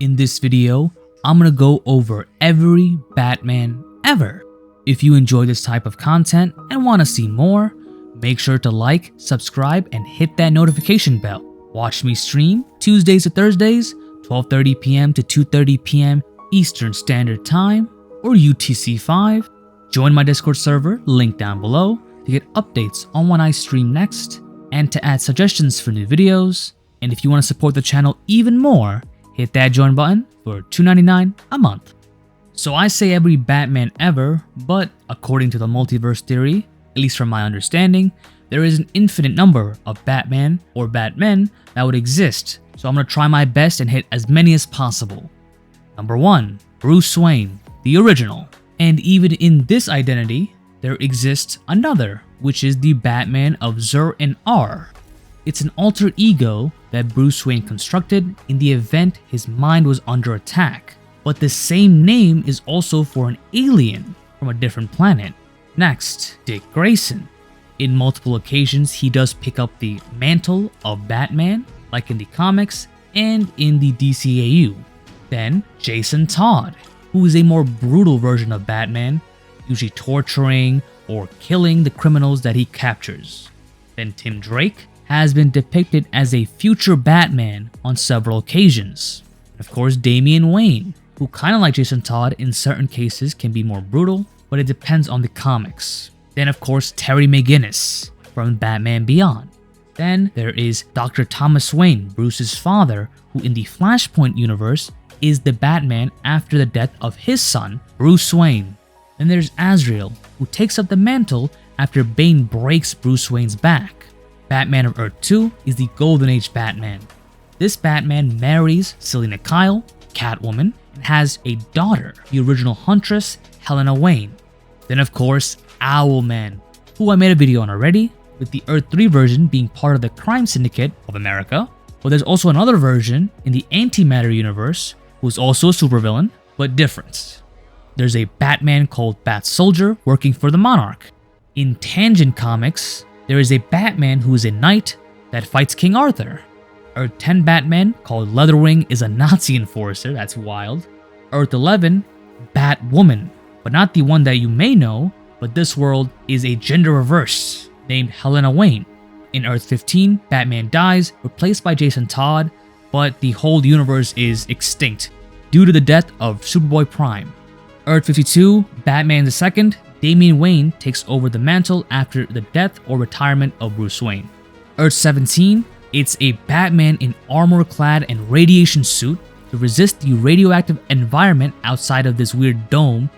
In this video, I'm gonna go over every Batman ever. If you enjoy this type of content and want to see more, make sure to like, subscribe, and hit that notification bell. Watch me stream Tuesdays to Thursdays, 12:30 p.m. to 2:30 p.m. Eastern Standard Time or UTC5. Join my Discord server, link down below, to get updates on when I stream next and to add suggestions for new videos. And if you want to support the channel even more, hit that join button for $2.99 a month. So I say every Batman ever, but according to the multiverse theory, at least from my understanding, there is an infinite number of Batman or Batmen that would exist, so I'm gonna try my best and hit as many as possible. Number 1, Bruce Wayne, the original. And even in this identity, there exists another, which is the Batman of Zur and R. It's an alter ego that Bruce Wayne constructed in the event his mind was under attack. But the same name is also for an alien from a different planet. Next, Dick Grayson. In multiple occasions, he does pick up the mantle of Batman, like in the comics and in the DCAU. Then, Jason Todd, who is a more brutal version of Batman, usually torturing or killing the criminals that he captures. Then Tim Drake has been depicted as a future Batman on several occasions. Of course, Damian Wayne, who kind of like Jason Todd in certain cases can be more brutal, but it depends on the comics. Then of course Terry McGinnis from Batman Beyond. Then there is Dr. Thomas Wayne, Bruce's father, who in the Flashpoint universe is the Batman after the death of his son, Bruce Wayne. Then there's Azrael, who takes up the mantle after Bane breaks Bruce Wayne's back. Batman of Earth 2 is the Golden Age Batman. This Batman marries Selina Kyle, Catwoman, and has a daughter, the original Huntress, Helena Wayne. Then of course, Owlman, who I made a video on already, with the Earth 3 version being part of the Crime Syndicate of America. But there's also another version in the Antimatter universe, who's also a supervillain, but different. There's a Batman called Bat Soldier working for the Monarch. In Tangent Comics, there is a Batman who is a knight that fights King Arthur. Earth 10 Batman called Leatherwing is a Nazi enforcer, that's wild. Earth 11, Batwoman, but not the one that you may know, but this world is a gender reverse named Helena Wayne. In Earth 15, Batman dies, replaced by Jason Todd, but the whole universe is extinct due to the death of Superboy Prime. Earth 52, Batman II, Damian Wayne takes over the mantle after the death or retirement of Bruce Wayne. Earth 17, it's a Batman in armor-clad and radiation suit to resist the radioactive environment outside of this weird dome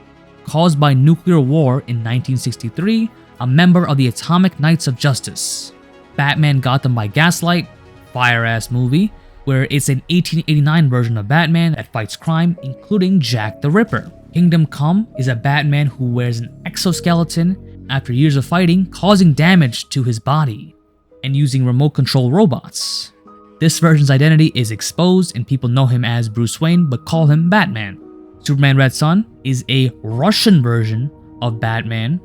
caused by nuclear war in 1963, a member of the Atomic Knights of Justice. Batman Gotham by Gaslight, fire-ass movie, where it's an 1889 version of Batman that fights crime, including Jack the Ripper. Kingdom Come is a Batman who wears an exoskeleton after years of fighting, causing damage to his body and using remote control robots. This version's identity is exposed and people know him as Bruce Wayne but call him Batman. Superman Red Son is a Russian version of Batman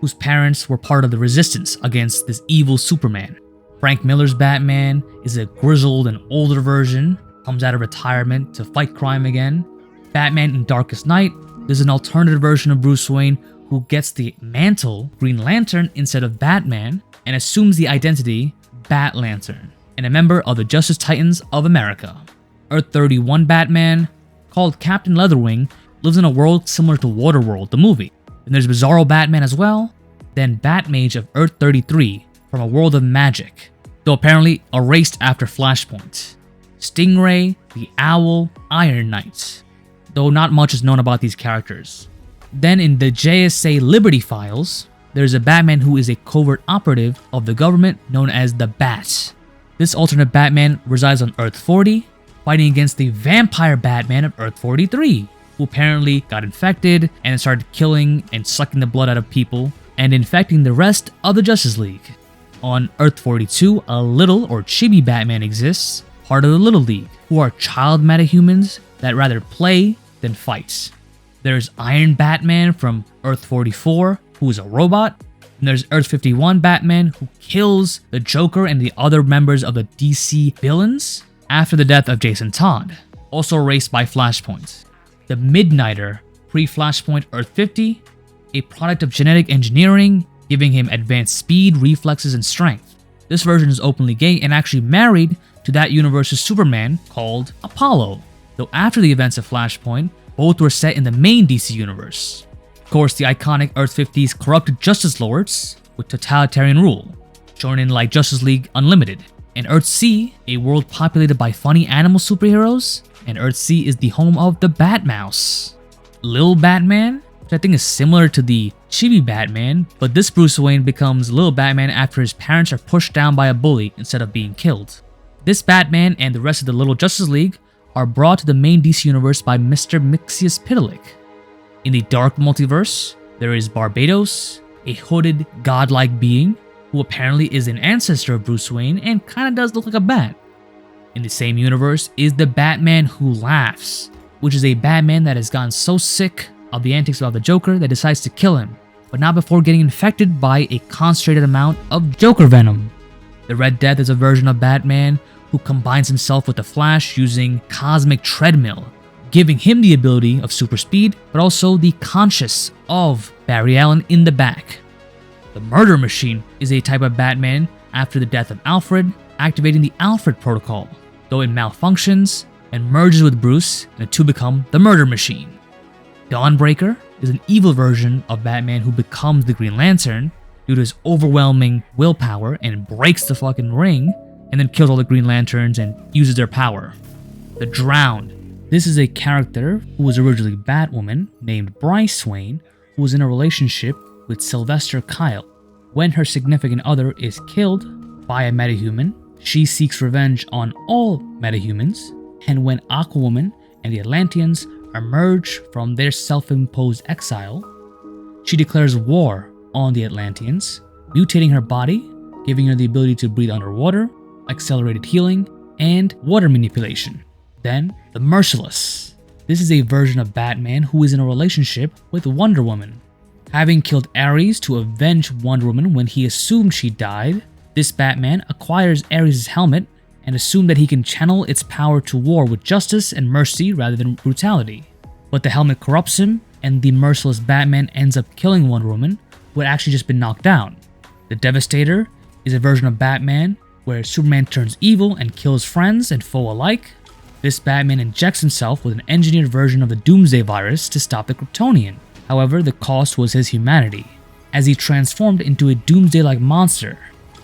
whose parents were part of the resistance against this evil Superman. Frank Miller's Batman is a grizzled and older version, comes out of retirement to fight crime again. Batman in Darkest Night, there's an alternative version of Bruce Wayne who gets the mantle Green Lantern instead of Batman and assumes the identity Bat Lantern, and a member of the Justice Titans of America. Earth 31 Batman, called Captain Leatherwing, lives in a world similar to Waterworld, the movie. And there's Bizarro Batman as well. Then Batmage of Earth 33, from a world of magic, though apparently erased after Flashpoint. Stingray, the Owl, Iron Knight, though not much is known about these characters. Then in the JSA Liberty Files, there's a Batman who is a covert operative of the government known as the Bat. This alternate Batman resides on Earth 40, fighting against the vampire Batman of Earth 43, who apparently got infected and started killing and sucking the blood out of people and infecting the rest of the Justice League. On Earth 42, a Little or Chibi Batman exists, part of the Little League, who are child metahumans that rather play than fight. There's Iron Batman from Earth 44, who is a robot. And there's Earth 51 Batman, who kills the Joker and the other members of the DC villains after the death of Jason Todd. also erased by Flashpoint. The Midnighter, pre-Flashpoint Earth 50, a product of genetic engineering, giving him advanced speed, reflexes, and strength. This version is openly gay and actually married to that universe's Superman called Apollo, though after the events of Flashpoint, both were set in the main DC universe. Of course, the iconic Earth 50's corrupted Justice Lords with totalitarian rule, shown in like Justice League Unlimited, and Earth C, a world populated by funny animal superheroes, and Earth C is the home of the Batmouse. Lil Batman, which I think is similar to the Chibi Batman, but this Bruce Wayne becomes Lil Batman after his parents are pushed down by a bully instead of being killed. This Batman and the rest of the Little Justice League are brought to the main DC universe by Mr. Mxyzptlk. In the Dark Multiverse, there is Barbados, a hooded, godlike being who apparently is an ancestor of Bruce Wayne and kinda does look like a bat. In the same universe is the Batman Who Laughs, which is a Batman that has gotten so sick of the antics of the Joker that decides to kill him, but not before getting infected by a concentrated amount of Joker venom. The Red Death is a version of Batman who combines himself with the Flash using Cosmic Treadmill, giving him the ability of super speed, but also the conscious of Barry Allen in the back. The Murder Machine is a type of Batman after the death of Alfred, activating the Alfred Protocol, though it malfunctions and merges with Bruce, and the two become the Murder Machine. Dawnbreaker is an evil version of Batman who becomes the Green Lantern due to his overwhelming willpower and breaks the fucking ring, and then kills all the Green Lanterns and uses their power. The Drowned. This is a character who was originally Batwoman named Bryce Wayne, who was in a relationship with Sylvester Kyle. When her significant other is killed by a metahuman, she seeks revenge on all metahumans, and when Aquawoman and the Atlanteans emerge from their self-imposed exile, she declares war on the Atlanteans, mutating her body, giving her the ability to breathe underwater, accelerated healing, and water manipulation. Then, the Merciless. This is a version of Batman who is in a relationship with Wonder Woman. Having killed Ares to avenge Wonder Woman when he assumed she died, this Batman acquires Ares' helmet and assumed that he can channel its power to war with justice and mercy rather than brutality. But the helmet corrupts him, and the merciless Batman ends up killing Wonder Woman, who had actually just been knocked down. The Devastator is a version of Batman where Superman turns evil and kills friends and foe alike. This Batman injects himself with an engineered version of the Doomsday virus to stop the Kryptonian. However, the cost was his humanity, as he transformed into a Doomsday-like monster,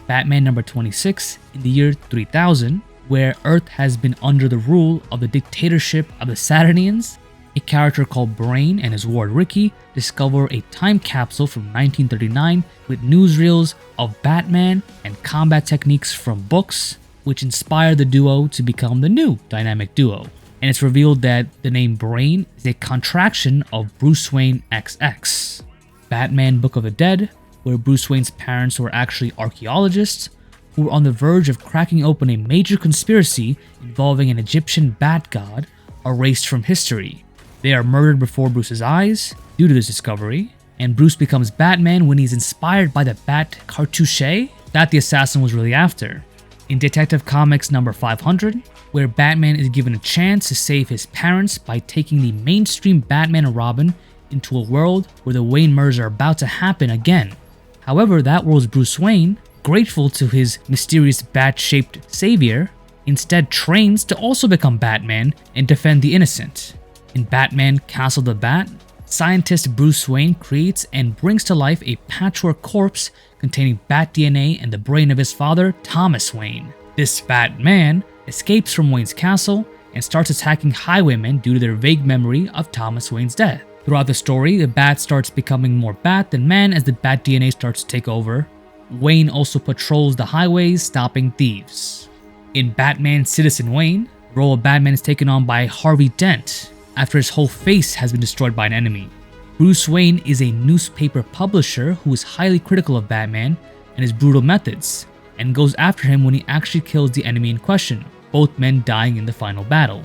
Batman number 26, in the year 3000, where Earth has been under the rule of the dictatorship of the Saturnians. A character called Brain and his ward Ricky discover a time capsule from 1939 with newsreels of Batman and combat techniques from books, which inspired the duo to become the new dynamic duo. And it's revealed that the name Brain is a contraction of Bruce Wayne XX. Batman Book of the Dead, where Bruce Wayne's parents were actually archaeologists who were on the verge of cracking open a major conspiracy involving an Egyptian bat god erased from history. They are murdered before Bruce's eyes due to this discovery, and Bruce becomes Batman when he's inspired by the bat cartouche that the assassin was really after. In Detective Comics number 500, where Batman is given a chance to save his parents by taking the mainstream Batman and Robin into a world where the Wayne murders are about to happen again. However, that world's Bruce Wayne, grateful to his mysterious bat-shaped savior, instead trains to also become Batman and defend the innocent. In Batman Castle the Bat, scientist Bruce Wayne creates and brings to life a patchwork corpse containing bat DNA and the brain of his father, Thomas Wayne. This Batman escapes from Wayne's castle and starts attacking highwaymen due to their vague memory of Thomas Wayne's death. Throughout the story, the bat starts becoming more bat than man as the bat DNA starts to take over. Wayne also patrols the highways, stopping thieves. In Batman Citizen Wayne, the role of Batman is taken on by Harvey Dent after his whole face has been destroyed by an enemy. Bruce Wayne is a newspaper publisher who is highly critical of Batman and his brutal methods, and goes after him when he actually kills the enemy in question, both men dying in the final battle.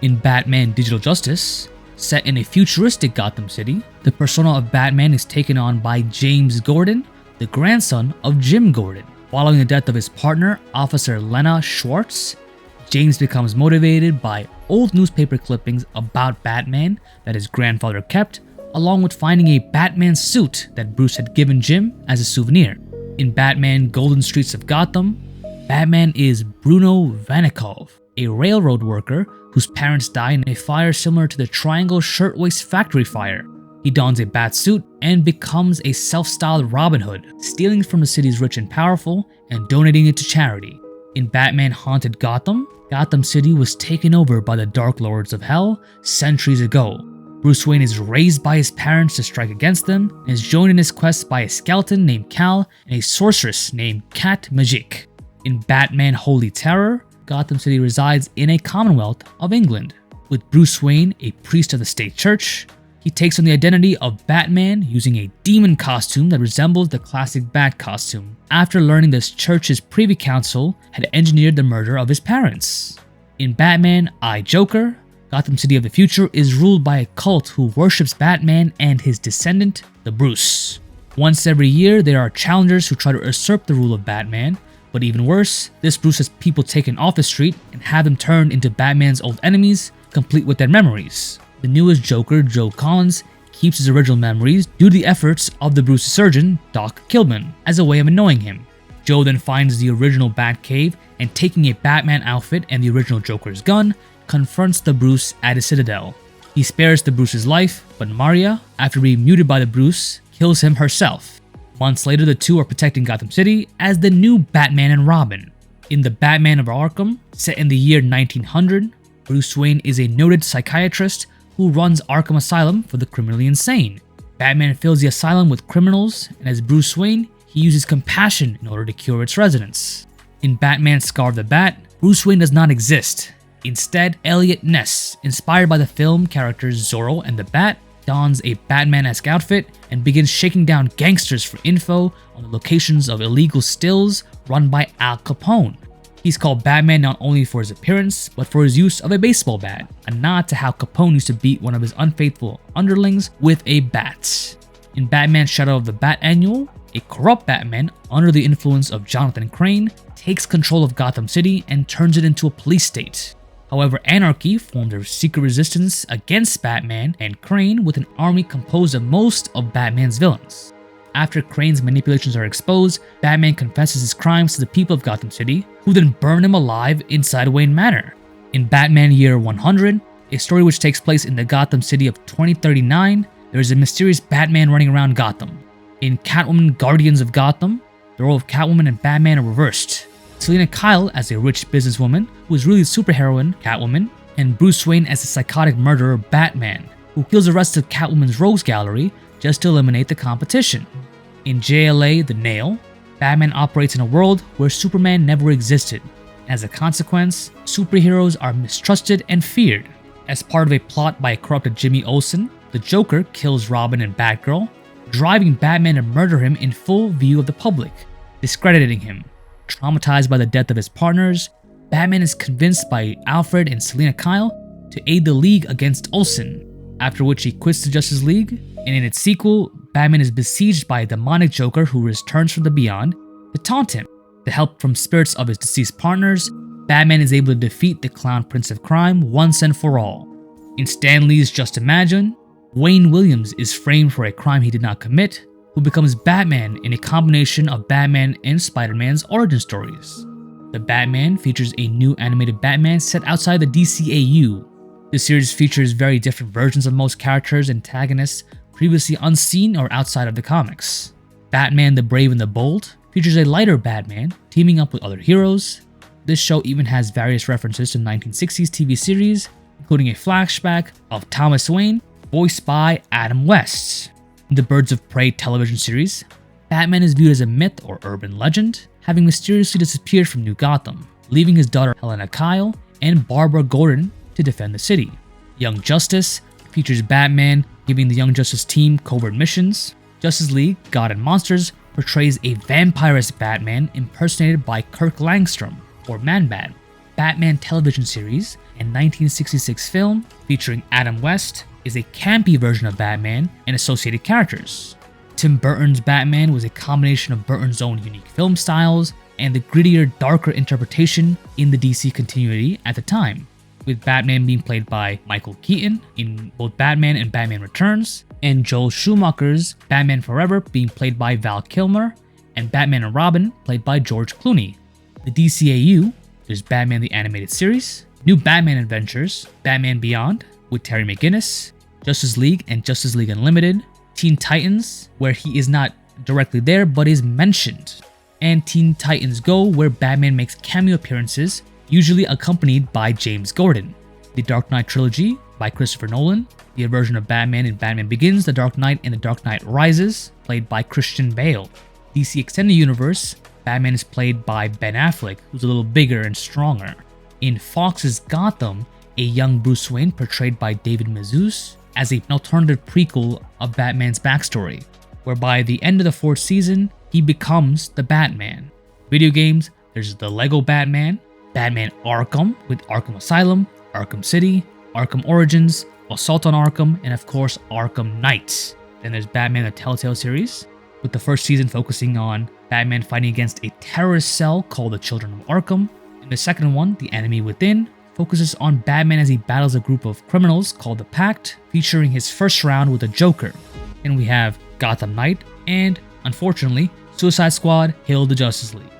In Batman Digital Justice, set in a futuristic Gotham City, the persona of Batman is taken on by James Gordon, the grandson of Jim Gordon. Following the death of his partner, Officer Lena Schwartz, James becomes motivated by old newspaper clippings about Batman that his grandfather kept, along with finding a Batman suit that Bruce had given Jim as a souvenir. In Batman Golden Streets of Gotham, Batman is Bruno Vanikov, a railroad worker whose parents die in a fire similar to the Triangle Shirtwaist Factory fire. He dons a bat suit and becomes a self-styled Robin Hood, stealing from the city's rich and powerful and donating it to charity. In Batman Haunted Gotham, Gotham City was taken over by the Dark Lords of Hell centuries ago. Bruce Wayne is raised by his parents to strike against them and is joined in his quest by a skeleton named Cal and a sorceress named Cat Magique. In Batman Holy Terror, Gotham City resides in a Commonwealth of England. With Bruce Wayne, a priest of the state church, he takes on the identity of Batman using a demon costume that resembles the classic Bat costume, after learning this church's Privy Council had engineered the murder of his parents. In Batman I Joker, Gotham City of the future is ruled by a cult who worships Batman and his descendant, the Bruce. Once every year, there are challengers who try to usurp the rule of Batman, but even worse, this Bruce has people taken off the street and have them turned into Batman's old enemies, complete with their memories. The newest Joker, Joe Collins, keeps his original memories due to the efforts of the Bruce's surgeon, Doc Kilman, as a way of annoying him. Joe then finds the original Batcave and, taking a Batman outfit and the original Joker's gun, confronts the Bruce at his citadel. He spares the Bruce's life, but Maria, after being muted by the Bruce, kills him herself. Months later, the two are protecting Gotham City as the new Batman and Robin. In the Batman of Arkham, set in the year 1900, Bruce Wayne is a noted psychiatrist who runs Arkham Asylum for the criminally insane. Batman fills the asylum with criminals, and as Bruce Wayne, he uses compassion in order to cure its residents. In Batman Scar of the Bat, Bruce Wayne does not exist. Instead, Elliot Ness, inspired by the film characters Zorro and the Bat, dons a Batman-esque outfit and begins shaking down gangsters for info on the locations of illegal stills run by Al Capone. He's called Batman not only for his appearance, but for his use of a baseball bat, a nod to how Capone used to beat one of his unfaithful underlings with a bat. In Batman Shadow of the Bat Annual, a corrupt Batman, under the influence of Jonathan Crane, takes control of Gotham City and turns it into a police state. However, Anarchy formed a secret resistance against Batman and Crane with an army composed of most of Batman's villains. After Crane's manipulations are exposed, Batman confesses his crimes to the people of Gotham City, who then burn him alive inside Wayne Manor. In Batman Year 100, a story which takes place in the Gotham City of 2039, there is a mysterious Batman running around Gotham. In Catwoman Guardians of Gotham, the role of Catwoman and Batman are reversed. Selina Kyle as a rich businesswoman who is really superheroine Catwoman, and Bruce Wayne as a psychotic murderer Batman, who kills the rest of Catwoman's rogues gallery just to eliminate the competition. In JLA The Nail, Batman operates in a world where Superman never existed. As a consequence, superheroes are mistrusted and feared. As part of a plot by a corrupted Jimmy Olsen, the Joker kills Robin and Batgirl, driving Batman to murder him in full view of the public, discrediting him. Traumatized by the death of his partners, Batman is convinced by Alfred and Selina Kyle to aid the League against Olsen, after which he quits the Justice League, and in its sequel, Batman is besieged by a demonic Joker who returns from the beyond to taunt him. With the help from spirits of his deceased partners, Batman is able to defeat the Clown Prince of Crime once and for all. In Stan Lee's Just Imagine, Wayne Williams is framed for a crime he did not commit, who becomes Batman in a combination of Batman and Spider-Man's origin stories. The Batman features a new animated Batman set outside the DCAU. The series features very different versions of most characters and antagonists previously unseen or outside of the comics. Batman the Brave and the Bold features a lighter Batman teaming up with other heroes. This show even has various references to 1960s TV series, including a flashback of Thomas Wayne, voiced by Adam West. In the Birds of Prey television series, Batman is viewed as a myth or urban legend, having mysteriously disappeared from New Gotham, leaving his daughter Helena Kyle and Barbara Gordon to defend the city. Young Justice features Batman giving the Young Justice team covert missions. Justice League God and Monsters portrays a vampirist Batman impersonated by Kirk Langstrom, or Man-Bat. Batman television series and 1966 film featuring Adam West is a campy version of Batman and associated characters. Tim Burton's Batman was a combination of Burton's own unique film styles and the grittier, darker interpretation in the DC continuity at the time, with Batman being played by Michael Keaton in both Batman and Batman Returns, and Joel Schumacher's Batman Forever being played by Val Kilmer, and Batman and Robin played by George Clooney. The DCAU, there's Batman the Animated Series, New Batman Adventures, Batman Beyond with Terry McGinnis, Justice League and Justice League Unlimited, Teen Titans, where he is not directly there but is mentioned, and Teen Titans Go, where Batman makes cameo appearances, usually accompanied by James Gordon. The Dark Knight trilogy by Christopher Nolan, the version of Batman in Batman Begins, The Dark Knight, and The Dark Knight Rises, played by Christian Bale. DC Extended Universe, Batman is played by Ben Affleck, who's a little bigger and stronger. In Fox's Gotham, a young Bruce Wayne portrayed by David Mazouz as an alternative prequel of Batman's backstory, where by the end of the 4th season, he becomes the Batman. Video games, there's the Lego Batman, Batman Arkham with Arkham Asylum, Arkham City, Arkham Origins, Assault on Arkham, and of course Arkham Knight. Then there's Batman the Telltale series, with the first season focusing on Batman fighting against a terrorist cell called the Children of Arkham. And the second one, The Enemy Within, focuses on Batman as he battles a group of criminals called the Pact, featuring his first round with the Joker. And we have Gotham Knight and, unfortunately, Suicide Squad Hail the Justice League.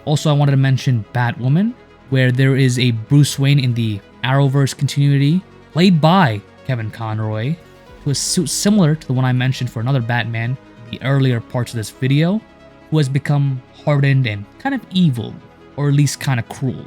Also, I wanted to mention Batwoman, where there is a Bruce Wayne in the Arrowverse continuity, played by Kevin Conroy, who is similar to the one I mentioned for another Batman in the earlier parts of this video, who has become hardened and kind of evil, or at least kind of cruel.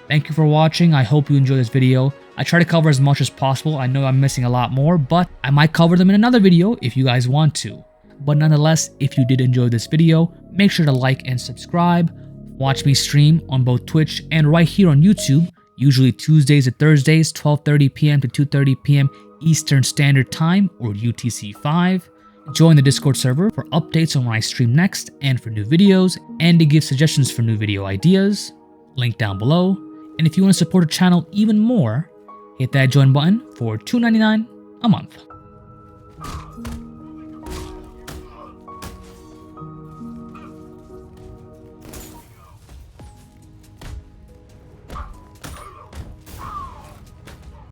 Thank you for watching. I hope you enjoyed this video. I try to cover as much as possible. I know I'm missing a lot more, but I might cover them in another video if you guys want to. But nonetheless, if you did enjoy this video, make sure to like and subscribe. Watch me stream on both Twitch and right here on YouTube, usually Tuesdays and Thursdays, 12:30 p.m. to 2:30 p.m. Eastern Standard Time, or UTC5. Join the Discord server for updates on when I stream next and for new videos, and to give suggestions for new video ideas. Link down below. And if you want to support the channel even more, hit that join button for $2.99 a month.